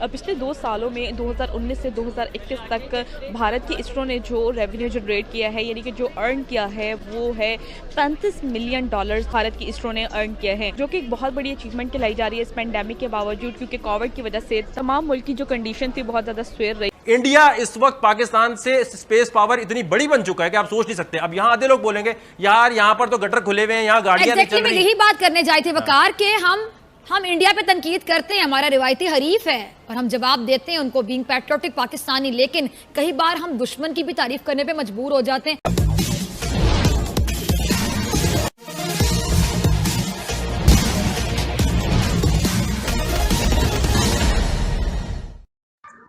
पिछले 2 सालों में 2019 से 2021 तक भारत की इसरो ने जो रेवेन्यू जनरेट किया है, यानी कि जो अर्न किया है, वो है $35 मिलियन भारत की इसरो ने अर्न किया है, जो कि एक बहुत बड़ी अचीवमेंट कहलाई जा रही है इस पेंडेमिक के बावजूद, क्योंकि कोविड की वजह से तमाम मुल्क की जो कंडीशन थी बहुत ज्यादा स्वेर रही। इंडिया इस वक्त पाकिस्तान से स्पेस पावर इतनी बड़ी बन चुका है कि आप सोच नहीं सकते। अब यहाँ आधे लोग बोलेंगे यार यहाँ पर तो गटर खुले हुए हैं, यहाँ गाड़ियां नहीं चल रही। यही बात करने जाए थे वकार के हम इंडिया पे तनकीद करते हैं, हमारा रिवायती हरीफ है और हम जवाब देते हैं उनको बीइंग पैट्रियोटिक पाकिस्तानी, लेकिन कई बार हम दुश्मन की भी तारीफ करने पे मजबूर हो जाते हैं।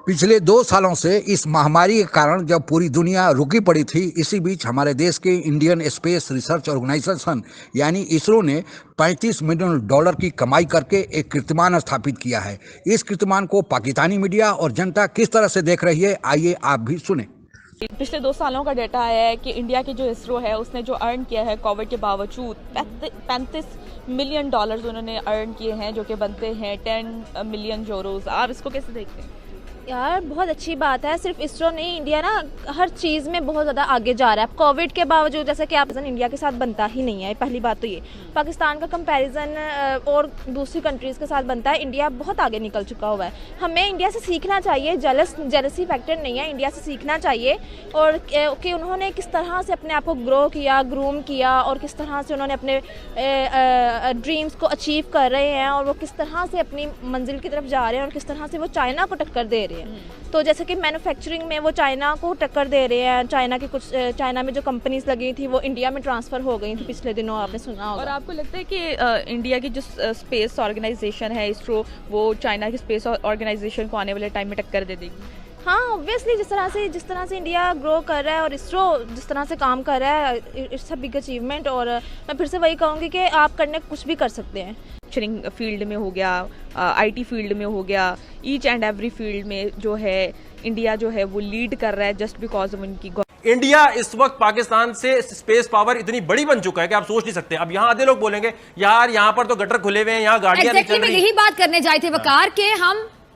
पिछले 2 सालों से इस महामारी के कारण जब पूरी दुनिया रुकी पड़ी थी, इसी बीच हमारे देश के इंडियन स्पेस रिसर्च ऑर्गेनाइजेशन यानी इसरो ने $35 मिलियन की कमाई करके एक कीर्तिमान स्थापित किया है। इस कीर्तिमान को पाकिस्तानी मीडिया और जनता किस तरह से देख रही है, आइए आप भी सुने। पिछले 2 सालों का डेटा आया है कि इंडिया की जो इसरो है उसने जो अर्न किया है कोविड के बावजूद $35 मिलियन उन्होंने अर्न किए हैं, जो कि बनते हैं 10 मिलियन यूरोज। आप इसको कैसे देखते हैं? यार बहुत अच्छी बात है। सिर्फ इसरो नहीं, इंडिया ना हर चीज़ में बहुत ज़्यादा आगे जा रहा है। कोविड के बावजूद जैसे कि आप इंडिया के साथ बनता ही नहीं है, पहली बात तो ये। पाकिस्तान का कंपैरिजन और दूसरी कंट्रीज़ के साथ बनता है, इंडिया बहुत आगे निकल चुका हुआ है। हमें इंडिया से सीखना चाहिए, जेलसी फैक्टर नहीं है, इंडिया से सीखना चाहिए। और कि उन्होंने किस तरह से अपने आप को ग्रो किया, ग्रूम किया और किस तरह से उन्होंने अपने ड्रीम्स को अचीव कर रहे हैं और वो किस तरह से अपनी मंजिल की तरफ जा रहे हैं और किस तरह से वो चाइना को टक्कर दे रहे हैं। तो जैसे कि मैन्युफैक्चरिंग में वो चाइना को टक्कर दे रहे हैं। चाइना में जो कंपनीज लगी थी वो इंडिया में ट्रांसफर हो गई थी पिछले दिनों, आपने सुना होगा। और आपको लगता है कि इंडिया की जो स्पेस ऑर्गेनाइजेशन है इसरो, वो चाइना की स्पेस ऑर्गेनाइजेशन को आने वाले टाइम में टक्कर दे देगी? हाँ, ऑब्वियसली जिस तरह से इंडिया ग्रो कर रहा है और इसरो जिस तरह से काम कर रहा है, इट्स अ बिग अचीवमेंट। और मैं फिर से वही कहूँगी कि आप करने कुछ भी कर सकते हैं। फील्ड में हो गया, आईटी फील्ड में हो गया, ईच एंड एवरी फील्ड में जो है इंडिया जो है वो लीड कर रहा है जस्ट बिकॉज ऑफ उनकी। इंडिया इस वक्त पाकिस्तान से स्पेस पावर इतनी बड़ी बन चुका है कि आप सोच नहीं सकते। अब यहाँ आधे लोग बोलेंगे यार यहाँ पर तो गटर खुले हुए हैं, यहाँ गाड़ियां नहीं चल रही। यही बात करने जाए थे वकार के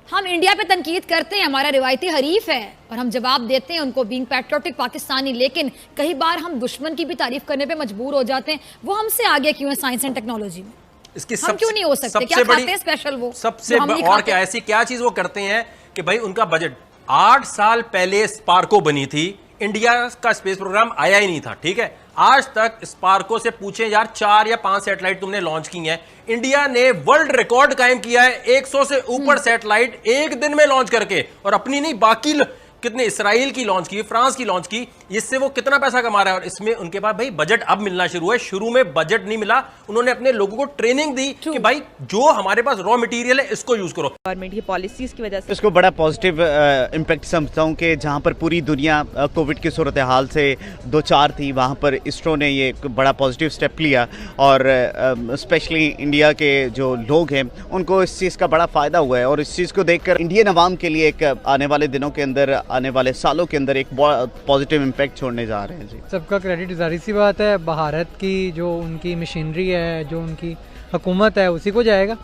हम इंडिया पे तनकीद करते हैं, हमारा रिवायती हरीफ है और हम जवाब देते हैं उनको बीइंग पैट्रियोटिक पाकिस्तानी, लेकिन कई बार हम दुश्मन की भी तारीफ करने पे मजबूर हो जाते हैं। वो हमसे आगे क्यों है साइंस एंड टेक्नोलॉजी में? इसकी हम क्यों नहीं हो सकते? क्या खाते हैं स्पेशल वो? सबसे और क्या ऐसी क्या चीज वो करते हैं कि भाई उनका बजट 8 साल पहले स्पार्को बनी थी, इंडिया का स्पेस प्रोग्राम आया ही नहीं था, ठीक है। आज तक स्पार्को से पूछे यार 4 या 5 सैटेलाइट तुमने लॉन्च की हैं। इंडिया ने वर्ल्ड रिकॉर्ड कायम किया है 100 से ऊपर सैटेलाइट एक दिन में लॉन्च करके, और अपनी नहीं बाकी कितने इसराइल की लॉन्च की, फ्रांस की लॉन्च की। इससे वो कितना पैसा कमा रहा है और इसमें उनके पास भाई बजट अब मिलना शुरू है। शुरू में बजट नहीं मिला, उन्होंने अपने लोगों को ट्रेनिंग दी कि भाई जो हमारे पास रॉ मटेरियल है इसको यूज करो। गवर्नमेंट की पॉलिसीज की वजह से इसको बड़ा पॉजिटिव इम्पैक्ट समझता हूँ कि जहाँ पर पूरी दुनिया कोविड की सूरत हाल से 2-4 थी, वहाँ पर इसरो ने ये बड़ा पॉजिटिव स्टेप लिया और स्पेशली इंडिया के जो लोग हैं उनको इस चीज़ का बड़ा फ़ायदा हुआ है। और इस चीज़ को देखकर इंडियन अवाम के लिए एक आने वाले दिनों के अंदर, आने वाले सालों के अंदर एक पॉजिटिव इम्पैक्ट छोड़ने जा रहे हैं। जी, सबका क्रेडिट जाहिर सी बात है भारत की जो उनकी मशीनरी है, जो उनकी हुकूमत है उसी को जाएगा।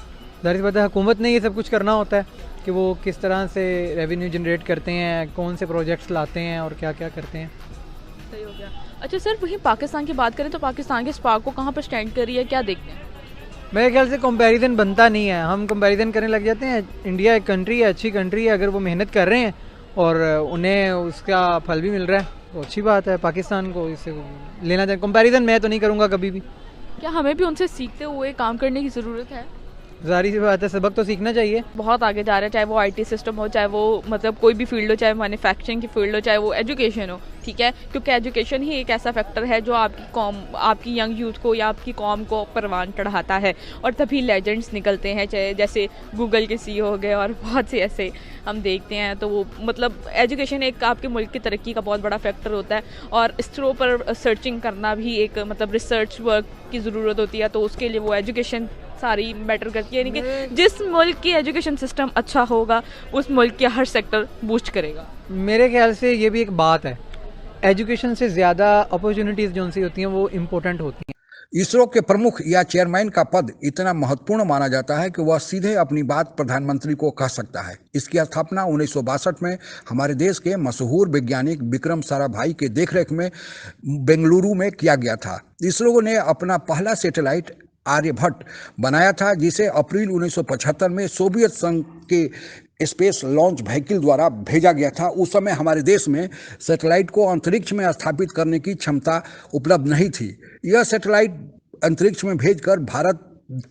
जाहिर सी बात है हुकूमत ने ये सब कुछ करना होता है कि वो किस तरह से रेवेन्यू जनरेट करते हैं, कौन से प्रोजेक्ट्स लाते हैं और क्या क्या करते हैं। सही हो गया। अच्छा सर, वहीं पाकिस्तान की बात करें तो पाकिस्तान के स्पार्को कहाँ पर स्टैंड कर रही है, क्या देखते हैं? मेरे ख्याल से कंपैरिजन बनता नहीं है, हम कंपैरिजन करने लग जाते हैं। इंडिया एक कंट्री है, अच्छी कंट्री है, अगर वो मेहनत कर रहे हैं और उन्हें उसका फल भी मिल रहा है तो अच्छी बात है। पाकिस्तान को इससे लेना चाहिए। कंपैरिजन मैं तो नहीं करूँगा कभी भी। क्या हमें भी उनसे सीखते हुए काम करने की ज़रूरत है? जाहिर सी बात है सबक तो सीखना चाहिए। बहुत आगे जा रहा है, चाहे वो आईटी सिस्टम हो, चाहे वो मतलब कोई भी फील्ड हो, चाहे मैन्युफैक्चरिंग की फील्ड हो, चाहे वो एजुकेशन हो, ठीक है। क्योंकि एजुकेशन ही एक ऐसा फैक्टर है जो आपकी यंग यूथ को या आपकी कौम को परवान चढ़ाता है और तभी लेजेंड्स निकलते हैं, चाहे जैसे गूगल के CEO हो गए और बहुत से ऐसे हम देखते हैं। तो वो मतलब एजुकेशन एक आपके मुल्क की तरक्की का बहुत बड़ा फैक्टर होता है और इसरो पर सर्चिंग करना भी एक मतलब रिसर्च वर्क की ज़रूरत होती है, तो उसके लिए वो एजुकेशन सारी मैटर करती है। यानी कि जिस मुल्क की एजुकेशन सिस्टम अच्छा होगा उस मुल्क का हर सेक्टर बूस्ट करेगा। मेरे ख्याल से ये भी एक बात है, एजुकेशन से ज़्यादा अपॉर्चुनिटीज़ जो सी होती हैं वो इम्पोर्टेंट होती हैं। इसरो के प्रमुख या चेयरमैन का पद इतना महत्वपूर्ण माना जाता है कि वह सीधे अपनी बात प्रधानमंत्री को कह सकता है। इसकी स्थापना 1962 में हमारे देश के मशहूर वैज्ञानिक विक्रम साराभाई के देखरेख में बेंगलुरु में किया गया था। इसरो ने अपना पहला सैटेलाइट आर्यभट्ट बनाया था, जिसे अप्रैल 1975 में सोवियत संघ के स्पेस लॉन्च व्हीकल द्वारा भेजा गया था। उस समय हमारे देश में सैटेलाइट को अंतरिक्ष में स्थापित करने की क्षमता उपलब्ध नहीं थी। यह सैटेलाइट अंतरिक्ष में भेजकर भारत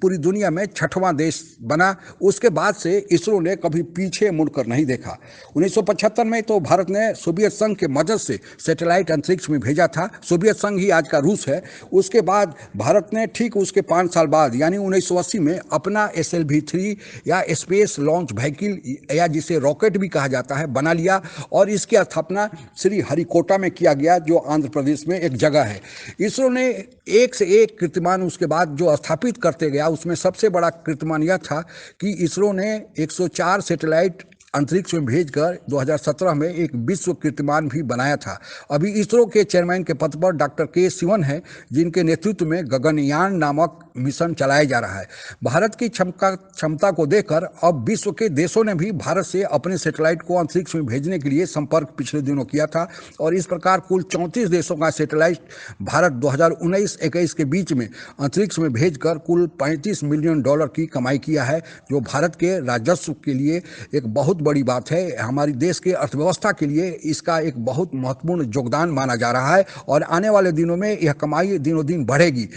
पूरी दुनिया में 6वां देश बना। उसके बाद से इसरो ने कभी पीछे मुड़कर नहीं देखा। 1975 में तो भारत ने सोवियत संघ के मदद से सैटेलाइट अंतरिक्ष में भेजा था। सोवियत संघ ही आज का रूस है। उसके बाद भारत ने ठीक उसके 5 साल बाद यानी 1980 में अपना SLV-3 या स्पेस लॉन्च व्हीकल या जिसे रॉकेट भी कहा जाता है बना लिया और इसकी स्थापना श्री हरिकोटा में किया गया, जो आंध्र प्रदेश में एक जगह है। इसरो ने एक से एक कीर्तिमान उसके बाद जो स्थापित करते गया, उसमें सबसे बड़ा कीर्तिमान यह था कि इसरो ने 104 सैटेलाइट अंतरिक्ष में भेजकर 2017 में एक विश्व कीर्तिमान भी बनाया था। अभी इसरो के चेयरमैन के पद पर डॉक्टर के सिवन हैं, जिनके नेतृत्व में गगनयान नामक मिशन चलाया जा रहा है। भारत की क्षमता को देखकर अब विश्व के देशों ने भी भारत से अपने सैटेलाइट को अंतरिक्ष में भेजने के लिए संपर्क पिछले दिनों किया था और इस प्रकार कुल 34 देशों का सैटेलाइट भारत 2019-21 के बीच में अंतरिक्ष में भेजकर कुल $35 मिलियन की कमाई किया है, जो भारत के राजस्व के लिए एक बहुत बड़ी बात है। हमारी देश के अर्थव्यवस्था के लिए इसका एक बहुत महत्वपूर्ण योगदान माना जा रहा है और आने वाले दिनों में यह कमाई दिनों दिन बढ़ेगी।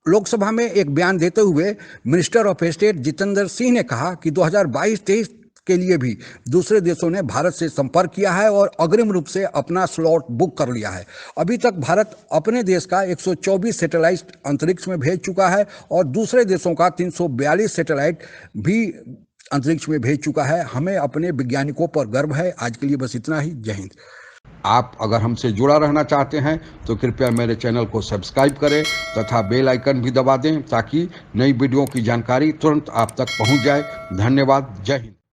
लोकसभा में एक बयान देते हुए minister of state Jitendra Singh ने कहा कि 2022-23 के लिए भी दूसरे देशों ने भारत से संपर्क किया है और अग्रिम रूप से अपना स्लॉट बुक कर लिया है। अभी तक भारत अपने देश का 124 सैटेलाइट अंतरिक्ष में भेज चुका है और दूसरे देशों का 342 सैटेलाइट भी अंतरिक्ष में भेज चुका है। हमें अपने वैज्ञानिकों पर गर्व है। आज के लिए बस इतना ही। जय हिंद। आप अगर हमसे जुड़ा रहना चाहते हैं तो कृपया मेरे चैनल को सब्सक्राइब करें तथा बेल आइकन भी दबा दें ताकि नई वीडियो की जानकारी तुरंत आप तक पहुंच जाए। धन्यवाद। जय हिंद।